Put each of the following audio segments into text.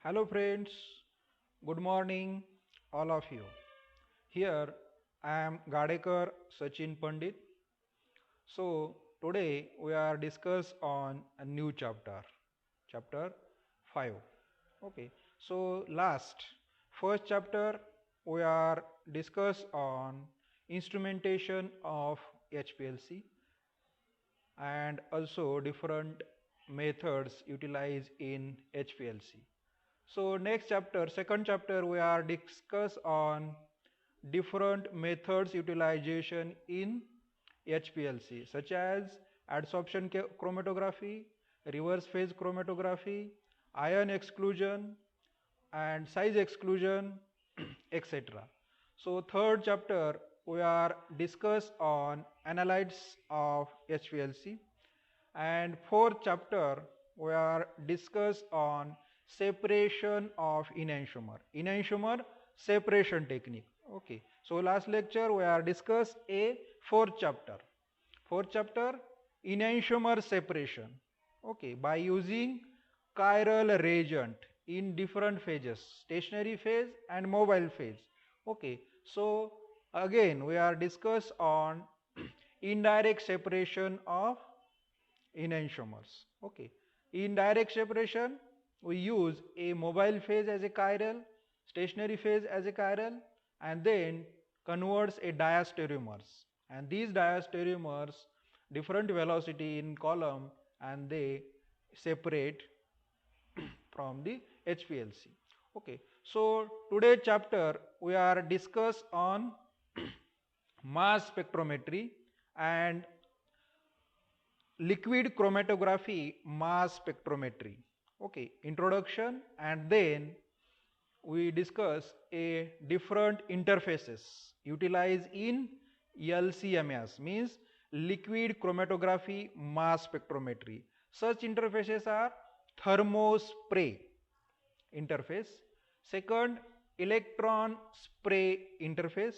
Hello friends, good morning all of you. Here I am Gadekar Sachin Pandit. So today we are discuss on a new chapter 5. Okay. So first chapter we are discuss on instrumentation of HPLC and also different methods utilized in HPLC. So next chapter, second chapter, we are discuss on different methods utilization in HPLC, such as adsorption chromatography, reverse phase chromatography, ion exclusion, and size exclusion, etc. So third chapter, we are discuss on analytes of HPLC, and fourth chapter we are discuss on separation of enantiomer separation technique. Okay, so last lecture we are discuss a fourth chapter enantiomer separation, okay, by using chiral reagent in different phases, stationary phase and mobile phase. Okay, so again we are discuss on indirect separation of enantiomers. Okay. In direct separation, we use a mobile phase as a chiral, stationary phase as a chiral, and then converts a diastereomers. And these diastereomers different velocity in column and they separate from the HPLC. Okay. So today chapter we are discuss on mass spectrometry and liquid chromatography mass spectrometry. Okay, introduction, and then we discuss a different interfaces utilized in LCMS, means liquid chromatography mass spectrometry. Such interfaces are thermospray interface, second electron spray interface,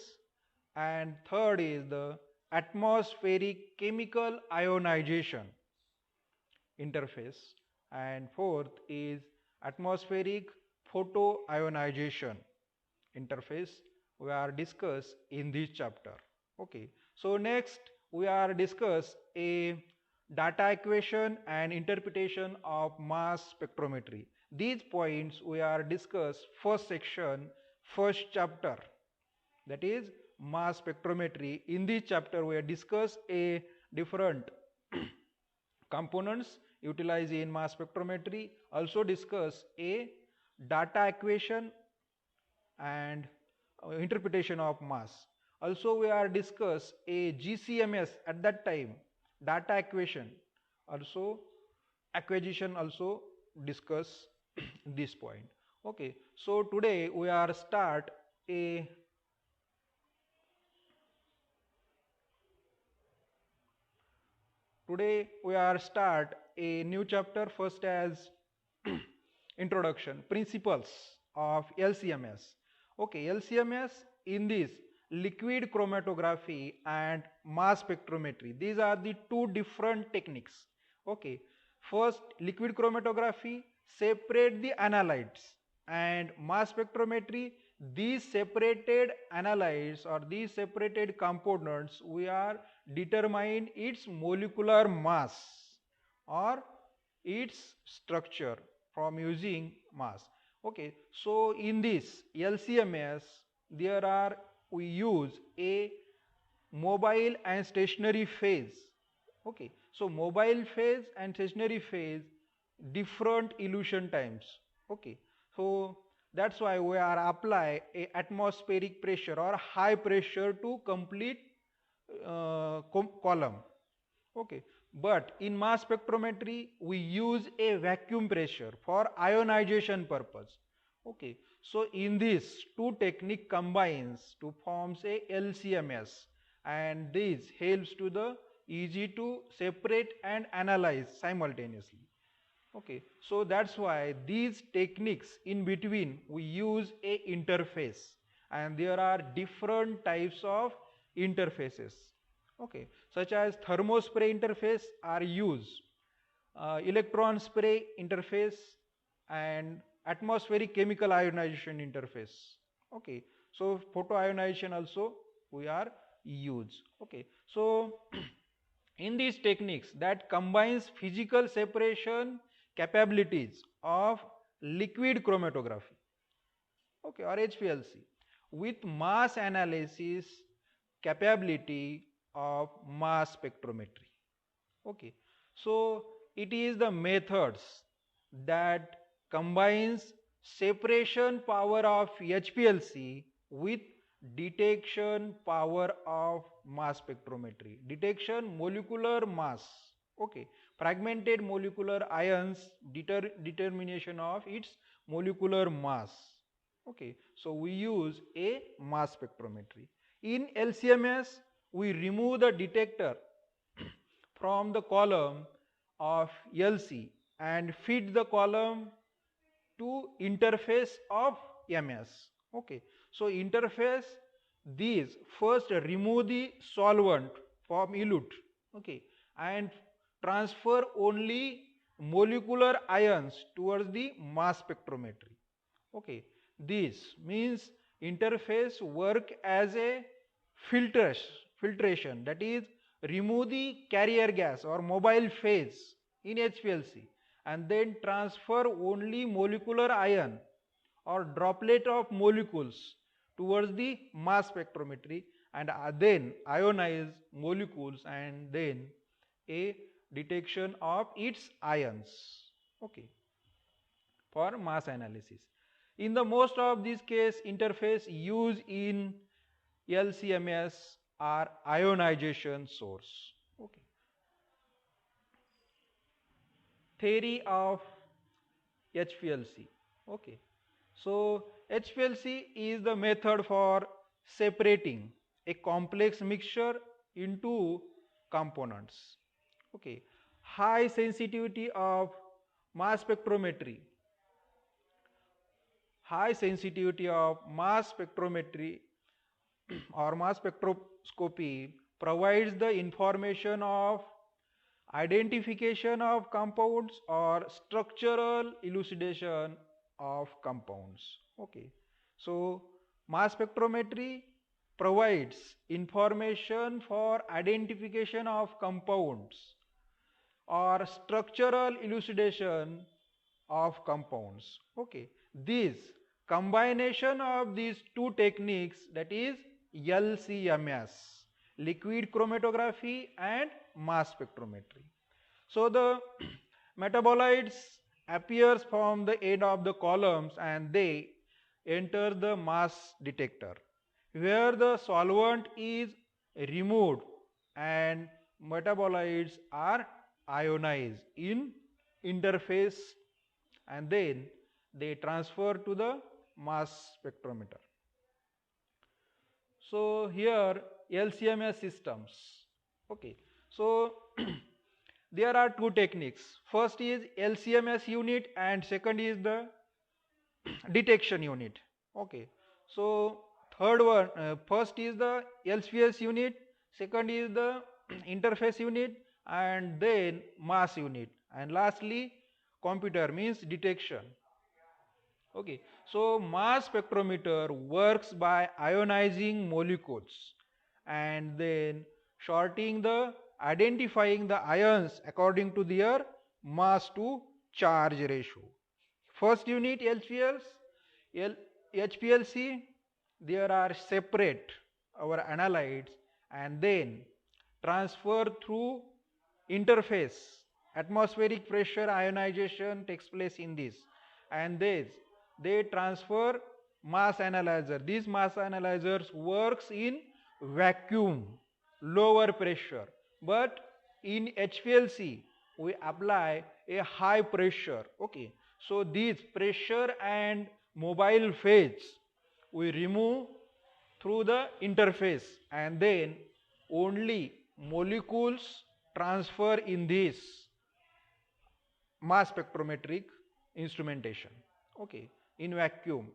and third is the atmospheric chemical ionization interface, and fourth is atmospheric photoionization interface we are discuss in this chapter. Okay, so next we are discuss a data equation and interpretation of mass spectrometry. These points we are discuss first section, first chapter, that is mass spectrometry. In this chapter we have discussed a different components utilized in mass spectrometry, also discuss a data equation and interpretation of mass. Also we are discuss a GCMS at that time, data equation, also acquisition also discuss this point. Okay, so today we are start a Today we are start a new chapter first as introduction, principles of LCMS. Okay, LCMS in this liquid chromatography and mass spectrometry. These are the two different techniques. Okay, first liquid chromatography separate the analytes, and mass spectrometry these separated analytes or these separated components we are determine its molecular mass or its structure from using mass. Okay, so in this LCMS there are we use a mobile and stationary phase. Okay, so mobile phase and stationary phase different elution times. Okay, so that's why we are apply a atmospheric pressure or high pressure to complete column. Okay, but in mass spectrometry we use a vacuum pressure for ionization purpose. Okay, so in this two technique combines to forms a LCMS, and this helps to the easy to separate and analyze simultaneously. Okay, so that's why these techniques in between we use a interface, and there are different types of interfaces. Okay, such as thermospray interface are used, electron spray interface, and atmospheric chemical ionization interface. Okay, so photoionization also we are use. Okay, so in these techniques that combines physical separation capabilities of liquid chromatography, okay, or HPLC, with mass analysis capability of mass spectrometry. Okay, so it is the methods that combines separation power of HPLC with detection power of mass spectrometry. Detection molecular mass. Okay, fragmented molecular ions, determination of its molecular mass. Okay, so we use a mass spectrometry. In LCMS, we remove the detector from the column of LC and feed the column to interface of MS. Okay, so interface these first remove the solvent from elute, okay, and transfer only molecular ions towards the mass spectrometry. Okay, this means interface work as a filtration, that is remove the carrier gas or mobile phase in HPLC and then transfer only molecular ion or droplet of molecules towards the mass spectrometry and then ionize molecules and then a detection of its ions, okay, for mass analysis. In the most of these case, interface used in LCMS are ionization source. Okay. Theory of HPLC. Okay. So HPLC is the method for separating a complex mixture into components. Okay. High sensitivity of mass spectrometry. High sensitivity of mass spectrometry or mass spectroscopy provides the information of identification of compounds or structural elucidation of compounds. Okay, so mass spectrometry provides information for identification of compounds or structural elucidation of compounds. Okay, this combination of these two techniques, that is LCMS, liquid chromatography and mass spectrometry. So the metabolites appears from the end of the columns and they enter the mass detector where the solvent is removed and metabolites are ionized in interface and then they transfer to the mass spectrometer. So here LCMS systems. Okay, so there are two techniques. First is LCMS unit and second is the detection unit. Okay, so third one, first is the LCMS unit, second is the interface unit and then mass unit and lastly computer means detection. Okay, so mass spectrometer works by ionizing molecules and then sorting the identifying the ions according to their mass to charge ratio. First unit HPLC, there are separate our analytes and then transfer through interface. Atmospheric pressure ionization takes place in this and this they transfer mass analyzer. These mass analyzers works in vacuum, lower pressure. But in HPLC, we apply a high pressure. Okay. So these pressure and mobile phase we remove through the interface and then only molecules transfer in this mass spectrometric instrumentation, okay, in vacuum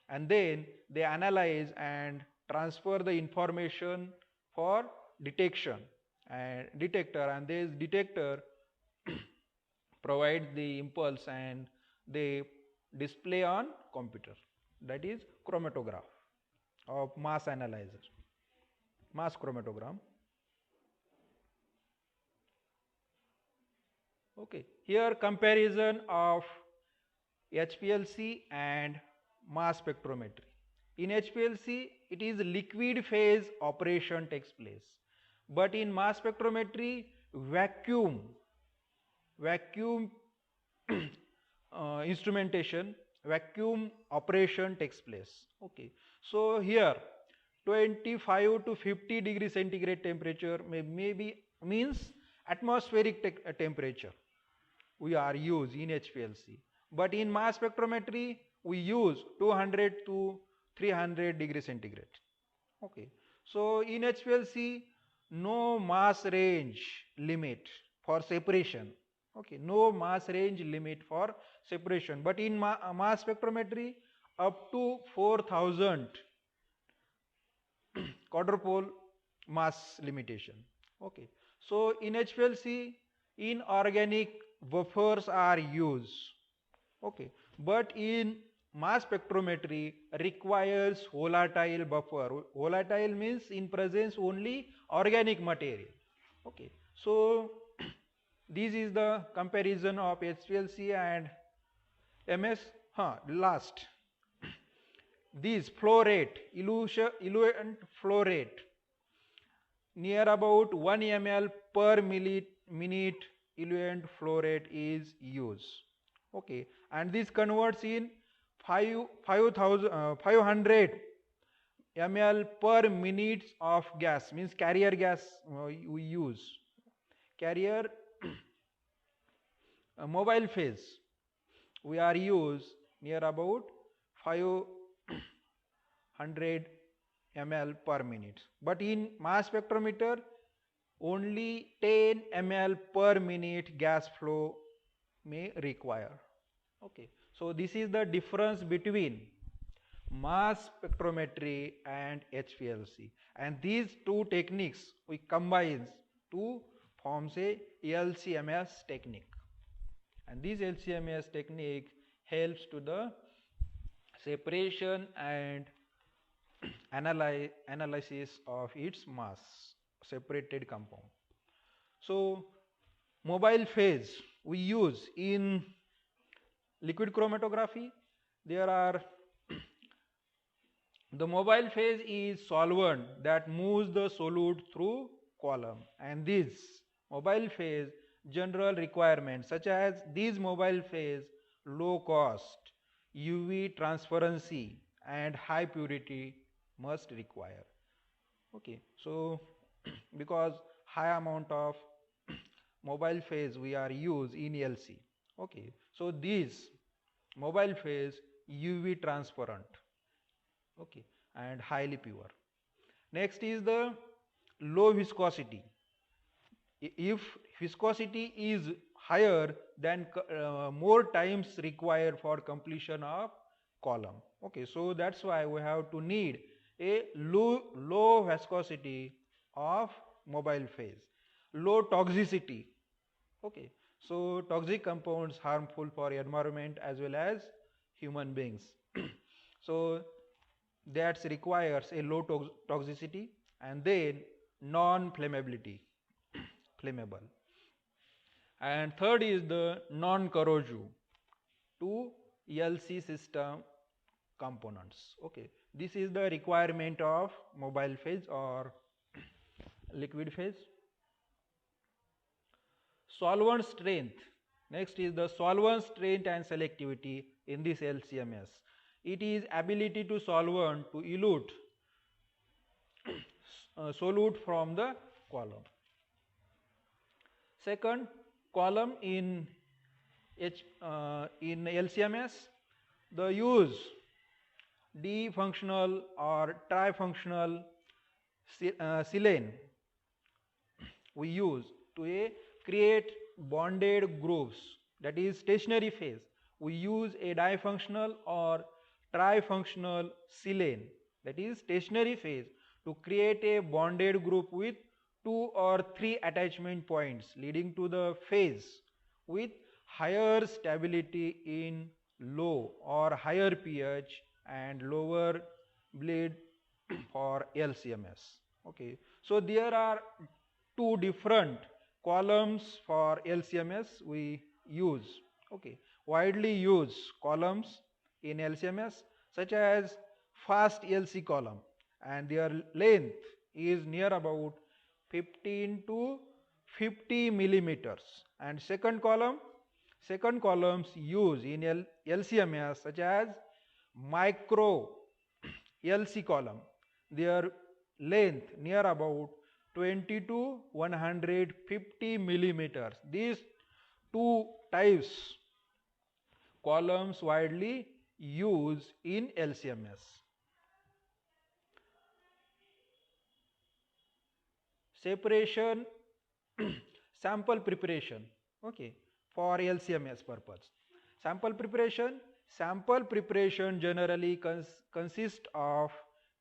and then they analyze and transfer the information for detection and detector and this detector provides the impulse and they display on computer. That is chromatograph of mass analyzer, mass chromatogram. Okay, here comparison of HPLC and mass spectrometry. In HPLC, it is liquid phase operation takes place, but in mass spectrometry, vacuum instrumentation, vacuum operation takes place. Okay, so here 25 to 50 degree centigrade temperature maybe means atmospheric temperature we are use in HPLC, but in mass spectrometry we use 200 to 300 degree centigrade. Okay, so in HPLC no mass range limit for separation. Okay, no mass range limit for separation, but in mass spectrometry up to 4000 quadrupole mass limitation. Okay, so in HPLC inorganic buffers are used. Okay, but in mass spectrometry requires volatile buffer. Volatile means in presence only organic material. Okay, so this is the comparison of HPLC and MS. Last, this flow rate, eluent flow rate, near about 1 ml per minute eluent flow rate is used. Okay, and this converts in 500 ml per minute of gas, means carrier gas we use. Carrier mobile phase we are use near about 500 ml per minute, but in mass spectrometer only 10 ml per minute gas flow may require. Okay, so this is the difference between mass spectrometry and HPLC, and these two techniques we combine to form a LCMS technique, and this LCMS technique helps to the separation and analysis of its mass separated compound. So mobile phase we use in liquid chromatography. There are the mobile phase is solvent that moves the solute through column, and this mobile phase general requirements such as these mobile phase low cost, UV transparency and high purity must require. Okay, so because high amount of mobile phase we are use in LC. Okay, so this mobile phase UV transparent, okay, and highly pure. Next is the low viscosity. If viscosity is higher, then more times required for completion of column. Okay, so that's why we have to need a low viscosity of mobile phase, low toxicity. Okay, so toxic compounds harmful for environment as well as human beings. So that requires a low toxicity, and then non-flammability, flammable. And third is the non-corrosive to LC system components. Okay, this is the requirement of mobile phase or liquid phase. Solvent strength. Next is the solvent strength and selectivity in this LCMS. It is ability to solvent to elute solute from the column. Second, column in LCMS, the use D-functional or trifunctional silane we use to create bonded grooves, that is stationary phase. We use a difunctional or trifunctional silane, that is stationary phase, to create a bonded group with 2 or 3 attachment points leading to the phase with higher stability in low or higher pH and lower bleed for LCMS. Okay, so there are two different columns for LCMS we use. Okay, widely used columns in LCMS such as fast LC column, and their length is near about 15 to 50 millimeters, and second columns used in LCMS such as micro LC column, their length near about 20 to 150 millimeters. These two types columns widely used in LCMS. Separation sample preparation, okay, for LCMS purpose. Sample preparation generally consists of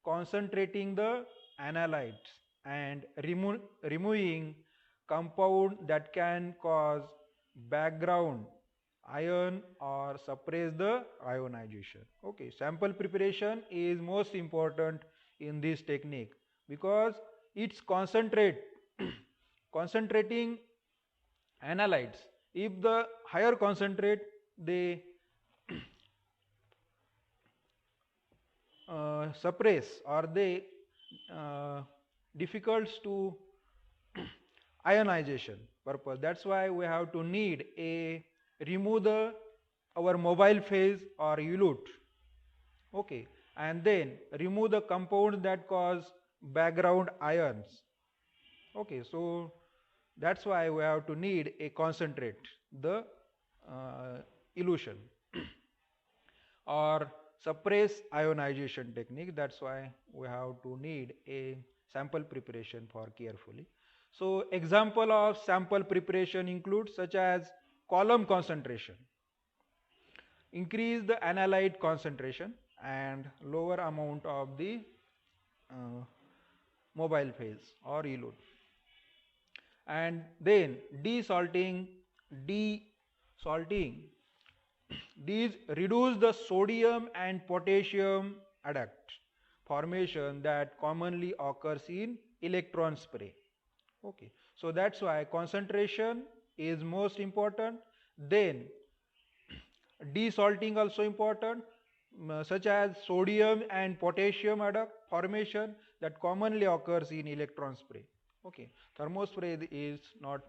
concentrating the analytes and removing compound that can cause background ion or suppress the ionization. Okay, sample preparation is most important in this technique because it's concentrating analytes. If the higher concentrate, they suppress or they difficult to ionization purpose. That's why we have to need a remove the our mobile phase or elute. Okay, and then remove the compound that cause background ions. Okay, so that's why we have to need a concentrate the elution or suppress ionization technique. That's why we have to need a sample preparation for carefully. So example of sample preparation include such as column concentration, increase the analyte concentration and lower amount of the uh, mobile phase or elute, and then desalting. These reduce the sodium and potassium adduct formation that commonly occurs in electron spray. Okay, so that's why concentration is most important. Then desalting also important, such as sodium and potassium adduct formation that commonly occurs in electron spray. Okay, thermospray is not.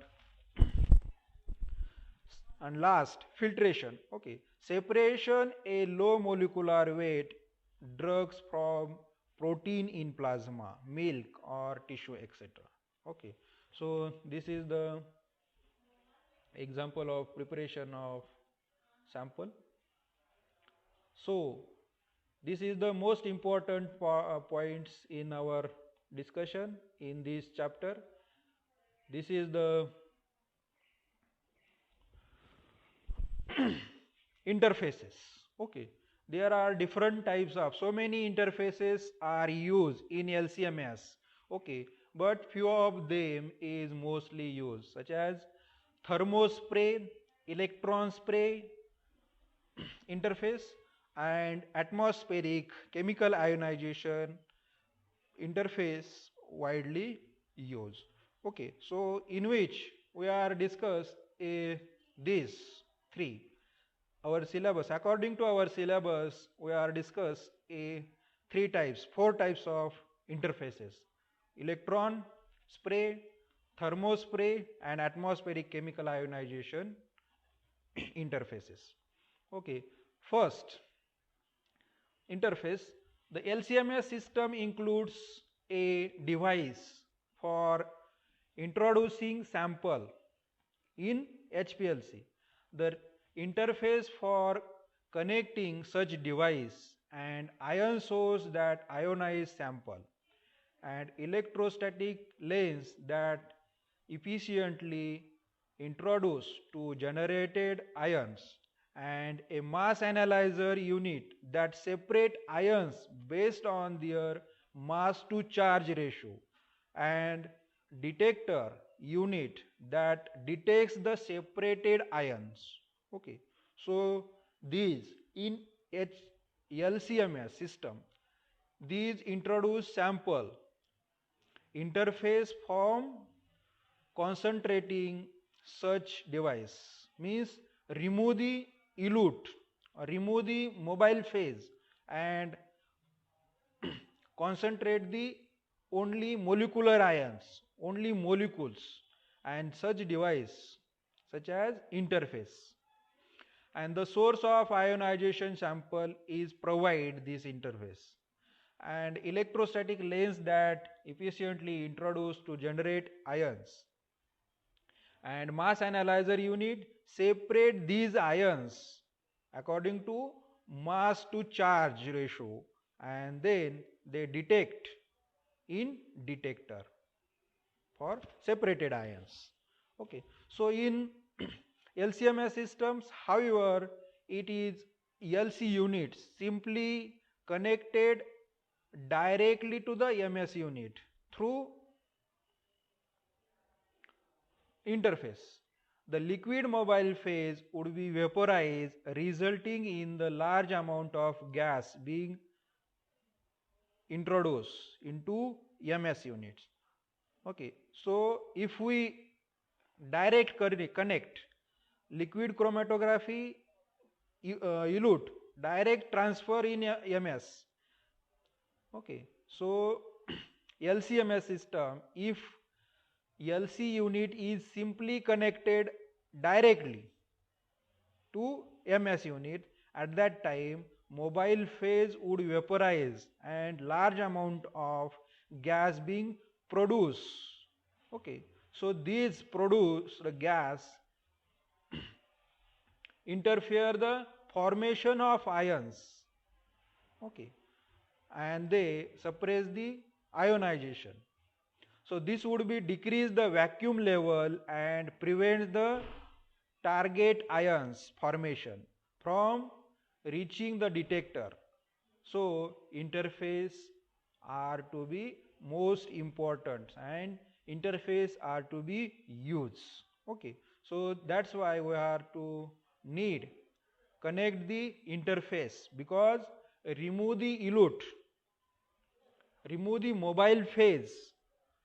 And last, filtration. Okay, separation a low molecular weight drugs from protein in plasma, milk or tissue, etc. Okay, so this is the example of preparation of sample. So this is the most important points in our discussion in this chapter. This is the interfaces. Okay, there are different types of, so many interfaces are used in LCMS. Okay, but few of them is mostly used, such as thermospray, electron spray interface, and atmospheric chemical ionization interface widely used. Okay, so in which we are discuss these three. Our syllabus, according to our syllabus, we are discuss four types of interfaces: electron spray, thermospray, and atmospheric chemical ionization interfaces. Okay, first interface, the LCMS system includes a device for introducing sample in HPLC. The interface for connecting such device and ion source that ionize sample, and electrostatic lens that efficiently introduce to generated ions, and a mass analyzer unit that separate ions based on their mass to charge ratio, and detector unit that detects the separated ions. Okay, so these in LCMS system, these introduce sample interface from concentrating such device, means remove the elute or remove the mobile phase and concentrate the only molecular ions, only molecules, and such device such as interface. And the source of ionization sample is provide this interface, and electrostatic lens that efficiently introduced to generate ions, and mass analyzer unit separate these ions according to mass to charge ratio, and then they detect in detector for separated ions. Okay, so in LCMS systems, however, it is LC units simply connected directly to the MS unit through interface. The liquid mobile phase would be vaporized, resulting in the large amount of gas being introduced into MS units. Okay, so if we direct connect liquid chromatography elute direct transfer in MS. Okay, so LCMS system, if LC unit is simply connected directly to MS unit, at that time mobile phase would vaporize and large amount of gas being produced. Okay, so these produced gas interfere the formation of ions. Okay, and they suppress the ionization. So this would be decrease the vacuum level and prevent the target ions formation from reaching the detector. So interface are to be most important and interface are to be used. Okay, so that's why we are to need connect the interface, because remove the elute, remove the mobile phase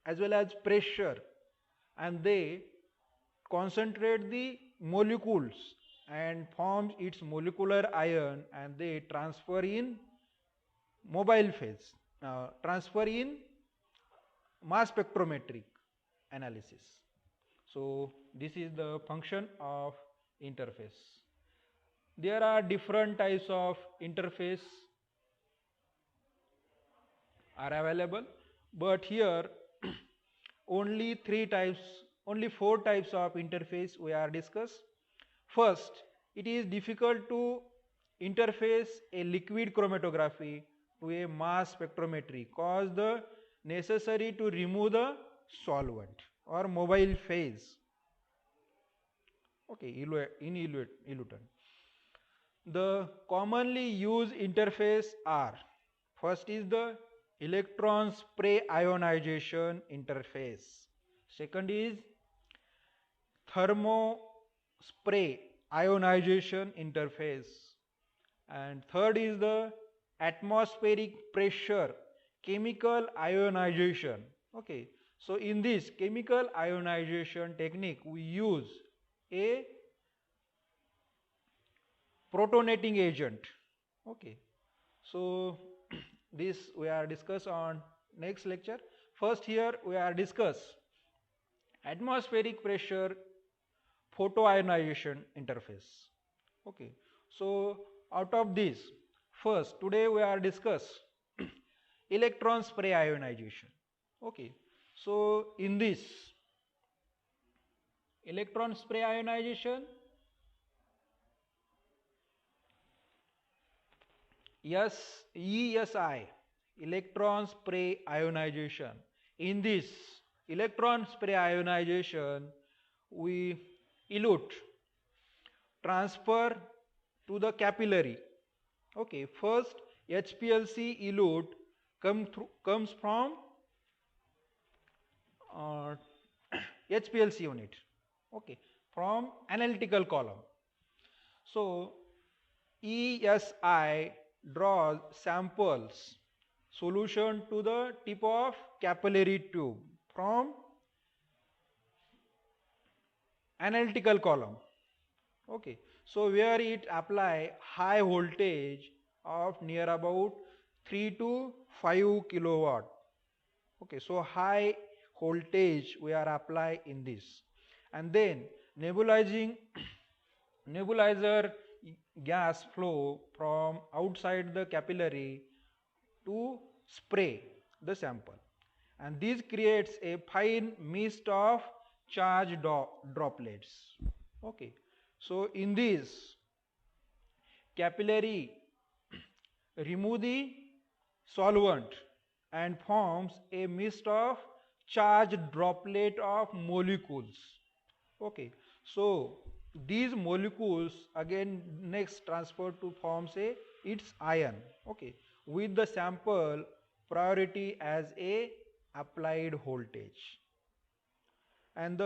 as well as pressure, and they concentrate the molecules and form its molecular ion, and they transfer in mobile phase, transfer in mass spectrometric analysis. So this is the function of interface. There are different types of interface are available, but here only three types, only four types of interface we are discuss. First, it is difficult to interface a liquid chromatography to a mass spectrometry cause the necessary to remove the solvent or mobile phase. Okay, in elutant. The commonly used interface are, first is the electron spray ionization interface. Second is thermo spray ionization interface. And third is the atmospheric pressure chemical ionization. Okay, so in this chemical ionization technique we use a protonating agent. Okay, so this we are discuss on next lecture. First here we are discuss atmospheric pressure photoionization interface. Okay, so out of this, first today we are discuss electron spray ionization. Okay, so in this electron spray ionization, ESI, electron spray ionization. In this electron spray ionization, we elute transfer to the capillary. Okay, first HPLC elute comes from HPLC unit. Okay, from analytical column. So ESI draws samples solution to the tip of capillary tube from analytical column. Okay, so where it apply high voltage of near about 3 to 5 kilowatt. Okay, so high voltage we are apply in this, and then nebulizing nebulizer gas flow from outside the capillary to spray the sample, and this creates a fine mist of charged droplets. Okay, so in this capillary remove the solvent and forms a mist of charged droplet of molecules. Okay, so these molecules again next transfer to forms a its ion. Okay, with the sample priority as a applied voltage, and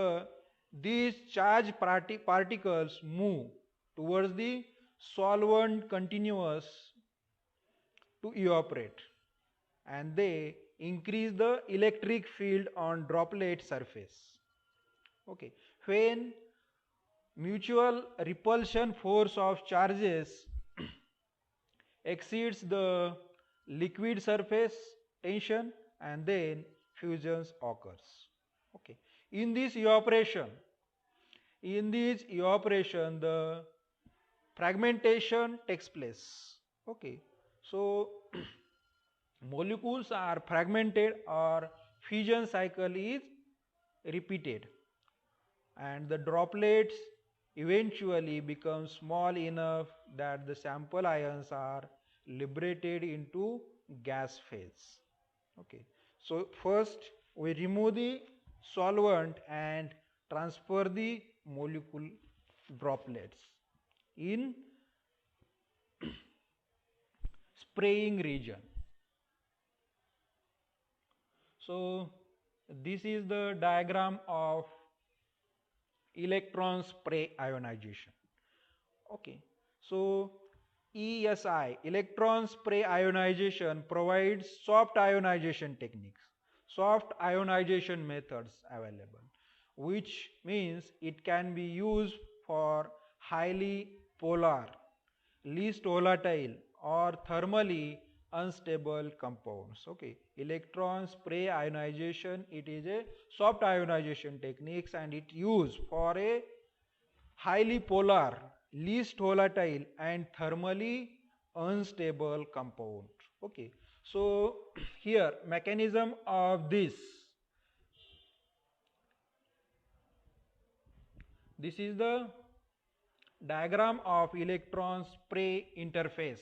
these charged particles move towards the solvent continuous to evaporate, and they increase the electric field on droplet surface. Okay, when mutual repulsion force of charges exceeds the liquid surface tension, and then fusions occurs. Okay, in this evaporation the fragmentation takes place. Okay, so molecules are fragmented or fusion cycle is repeated, and the droplets eventually become small enough that the sample ions are liberated into gas phase. Okay, so first we remove the solvent and transfer the molecule droplets in spraying region. So this is the diagram of electron spray ionization. Okay, so ESI, electron spray ionization, provides soft ionization techniques, soft ionization methods available, which means it can be used for highly polar, least volatile or thermally unstable compounds. Okay, electron spray ionization, it is a soft ionization techniques, and it used for a highly polar, least volatile and thermally unstable compound. Okay, so here mechanism of this is the diagram of electron spray interface,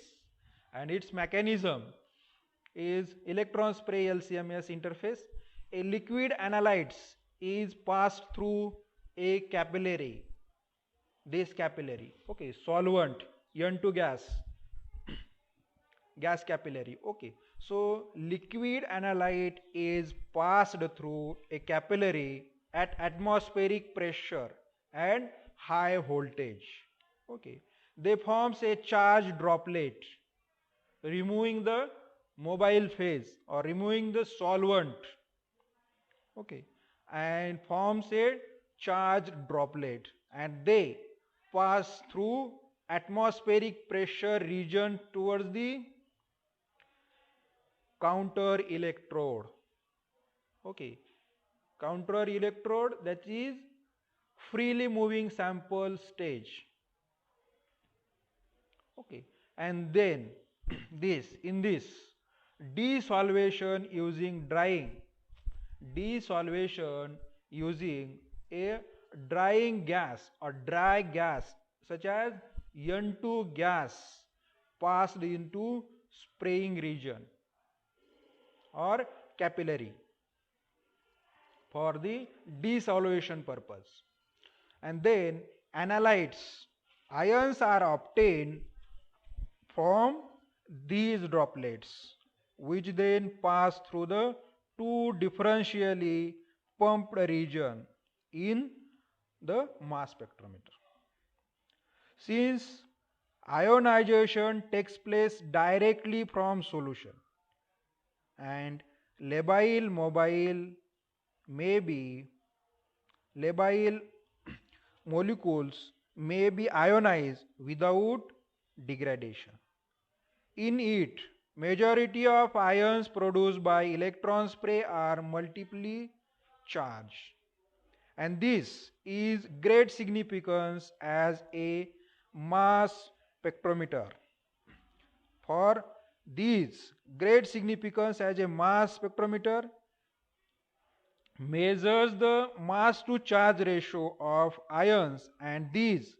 and its mechanism is electron spray LCMS interface. A liquid analytes is passed through a capillary, this capillary. Okay, solvent N2 gas capillary. Okay, so liquid analyte is passed through a capillary at atmospheric pressure and high voltage. Okay, they forms a charged droplet, removing the mobile phase or removing the solvent. Okay, and forms a charged droplet, and they pass through atmospheric pressure region towards the counter electrode. Okay, counter electrode, that is freely moving sample stage. Okay, and then in this desolvation using drying, desolvation using a drying gas or dry gas such as N2 gas passed into spraying region or capillary for the desolvation purpose, and then analytes, ions are obtained from these droplets, which then pass through the two differentially pumped region in the mass spectrometer. Since ionization takes place directly from solution, and labile mobile may be labile molecules may be ionized without degradation. In it, majority of ions produced by electron spray are multiply charged, and this is great significance as a mass spectrometer. For these great significance as a mass spectrometer measures the mass to charge ratio of ions, and these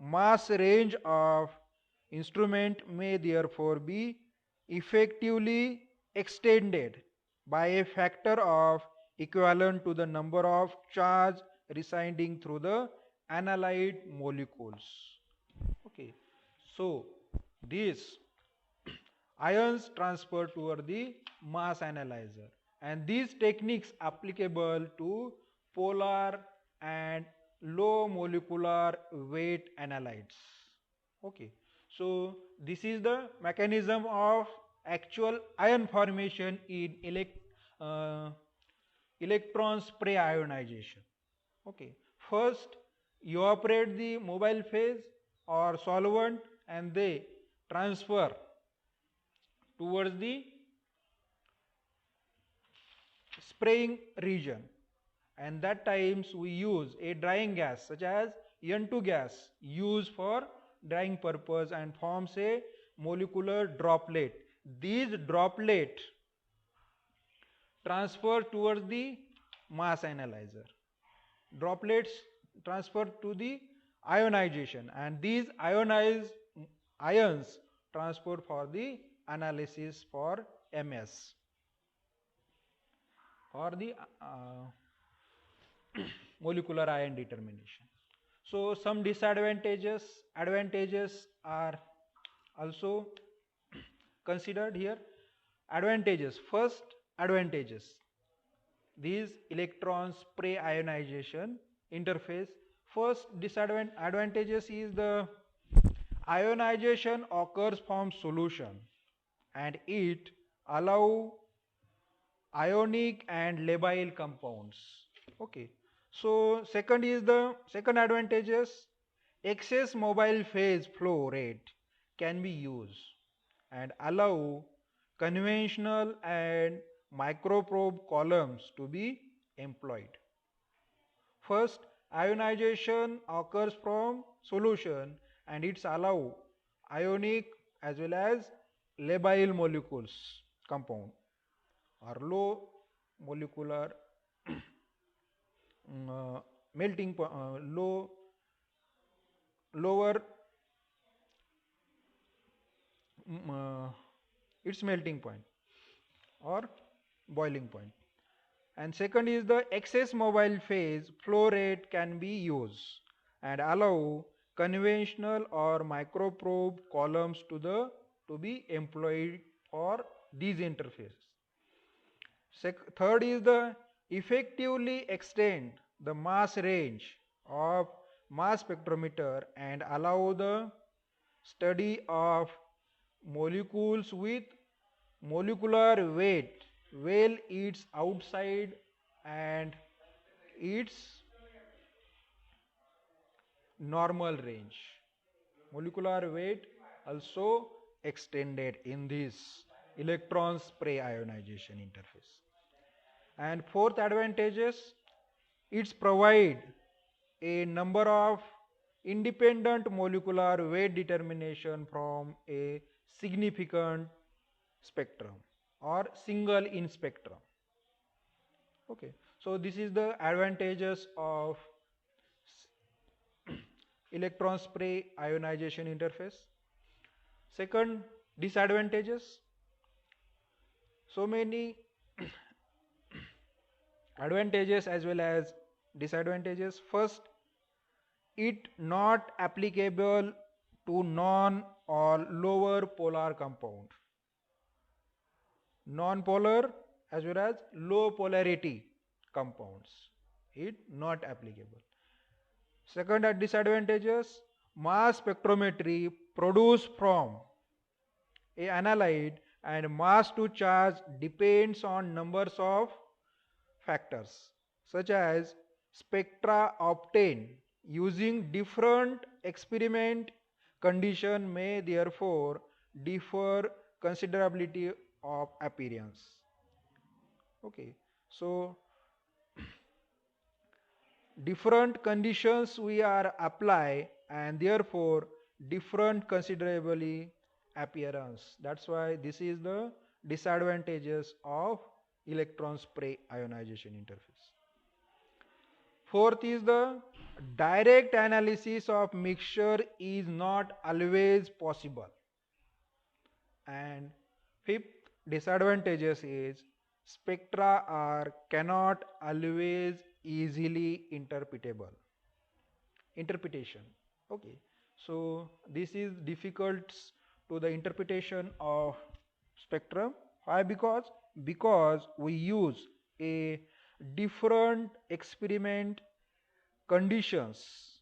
mass range of instrument may therefore be effectively extended by a factor of equivalent to the number of charge residing through the analyte molecules. Okay, so these ions transfer toward the mass analyzer, and these techniques applicable to polar and low molecular weight analytes. Okay, so this is the mechanism of actual ion formation in uh, electron spray ionization. Okay, first evaporate the mobile phase or solvent, and they transfer towards the spraying region, and that times we use a drying gas such as N2 gas used for drying purpose and forms a molecular droplet. These droplet transfer towards the mass analyzer. Droplets transfer to the ionization, and these ionized ions transfer for the analysis for MS or the molecular ion determination. So some advantages are also considered here. Advantages, first advantages, these electrons spray ionization interface. First disadvantages is the ionization occurs from solution, and it allow ionic and labile compounds. Okay, so second advantages, excess mobile phase flow rate can be used and allow conventional and microprobe columns to be employed. First, ionization occurs from solution, and it's allow ionic as well as labile molecules compound or low molecular melting lower its melting point or boiling point. And second is the excess mobile phase flow rate can be used and allow conventional or microprobe columns to be employed for these interfaces. Third is the effectively extend the mass range of mass spectrometer and allow the study of molecules with molecular weight well its outside and its normal range. Molecular weight also extended in this electron spray ionization interface. And fourth advantages, it's provide a number of independent molecular weight determination from a significant spectrum or single in spectrum. Okay, so this is the advantages of electron spray ionization interface. Second, disadvantages. So many advantages as well as disadvantages. First, it not applicable to non or lower polar compound. Non-polar as well as low polarity compounds. It not applicable. Second, at disadvantages, mass spectrometry produced from a analyte, and mass to charge depends on numbers of factors such as spectra obtained using different experiment condition may therefore differ considerability of appearance. Okay, so different conditions we are apply and therefore different considerably appearance. That's why this is the disadvantages of electron spray ionization interface. Fourth is the direct analysis of mixture is not always possible. And fifth disadvantages is spectra are cannot always easily interpretation. Okay, so this is difficult to the interpretation of spectrum. Why? Because we use a different experiment conditions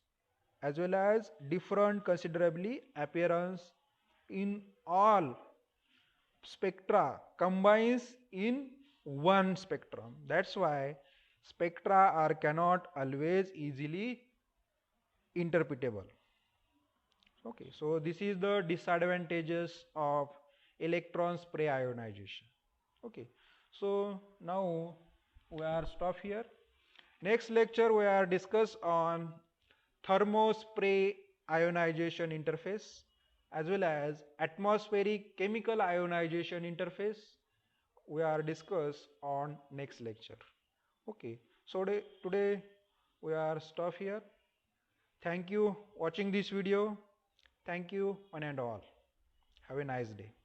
as well as different considerably appearance in all spectra combines in one spectrum. That's why spectra are cannot always easily interpretable. Okay, so this is the disadvantages of electron spray ionization. Okay, so now we are stop here. Next lecture we are discuss on thermospray ionization interface as well as atmospheric chemical ionization interface we are discuss on next lecture. Okay, so today we are stop here. Thank you watching this video. Thank you one and all. Have a nice day.